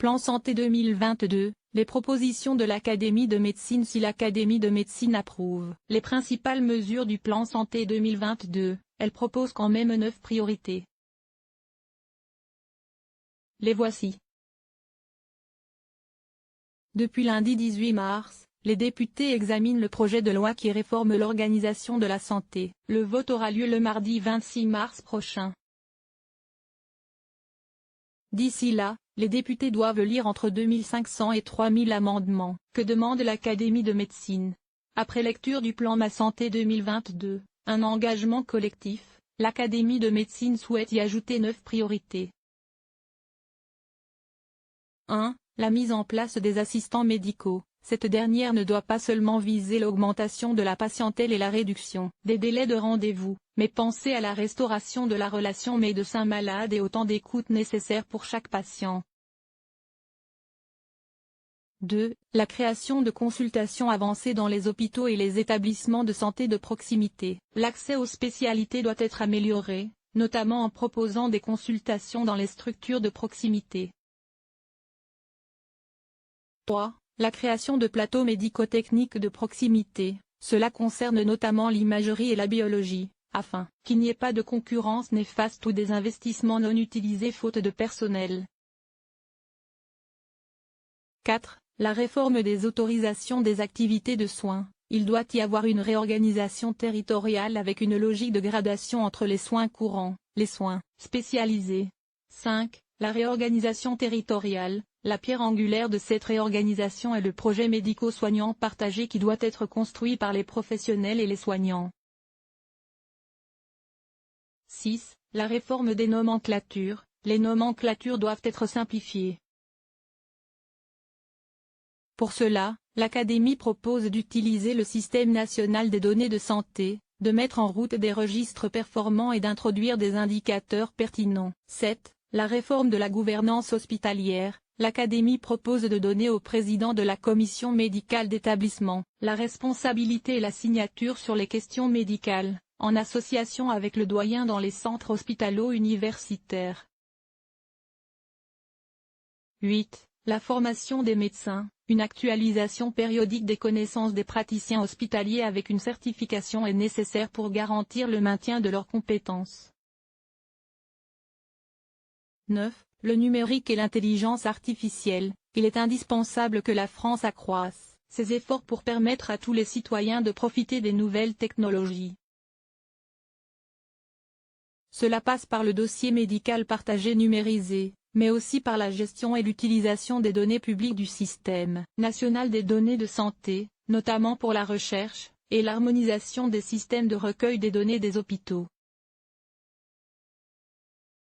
Plan Santé 2022, les propositions de l'Académie de médecine. Si l'Académie de médecine approuve les principales mesures du Plan Santé 2022, elle propose quand même 9 priorités. Les voici. Depuis lundi 18 mars, les députés examinent le projet de loi qui réforme l'organisation de la santé. Le vote aura lieu le mardi 26 mars prochain. D'ici là, les députés doivent lire entre 2500 et 3000 amendements. Que demande l'Académie de médecine? Après lecture du plan Ma Santé 2022, un engagement collectif, l'Académie de médecine souhaite y ajouter 9 priorités. 1. La mise en place des assistants médicaux. Cette dernière ne doit pas seulement viser l'augmentation de la patientèle et la réduction des délais de rendez-vous, mais penser à la restauration de la relation médecin-malade et au temps d'écoute nécessaire pour chaque patient. 2. La création de consultations avancées dans les hôpitaux et les établissements de santé de proximité. L'accès aux spécialités doit être amélioré, notamment en proposant des consultations dans les structures de proximité. 3. La création de plateaux médico-techniques de proximité, cela concerne notamment l'imagerie et la biologie, afin qu'il n'y ait pas de concurrence néfaste ou des investissements non utilisés faute de personnel. 4. La réforme des autorisations des activités de soins. Il doit y avoir une réorganisation territoriale avec une logique de gradation entre les soins courants, les soins spécialisés. 5. La réorganisation territoriale. La pierre angulaire de cette réorganisation est le projet médico-soignant partagé qui doit être construit par les professionnels et les soignants. 6. La réforme des nomenclatures. Les nomenclatures doivent être simplifiées. Pour cela, l'Académie propose d'utiliser le Système national des données de santé, de mettre en route des registres performants et d'introduire des indicateurs pertinents. 7. La réforme de la gouvernance hospitalière. L'Académie propose de donner au président de la commission médicale d'établissement la responsabilité et la signature sur les questions médicales, en association avec le doyen dans les centres hospitalo-universitaires. 8. La formation des médecins, une actualisation périodique des connaissances des praticiens hospitaliers avec une certification est nécessaire pour garantir le maintien de leurs compétences. 9. Le numérique et l'intelligence artificielle. Il est indispensable que la France accroisse ses efforts pour permettre à tous les citoyens de profiter des nouvelles technologies. Cela passe par le dossier médical partagé numérisé, mais aussi par la gestion et l'utilisation des données publiques du système national des données de santé, notamment pour la recherche, et l'harmonisation des systèmes de recueil des données des hôpitaux.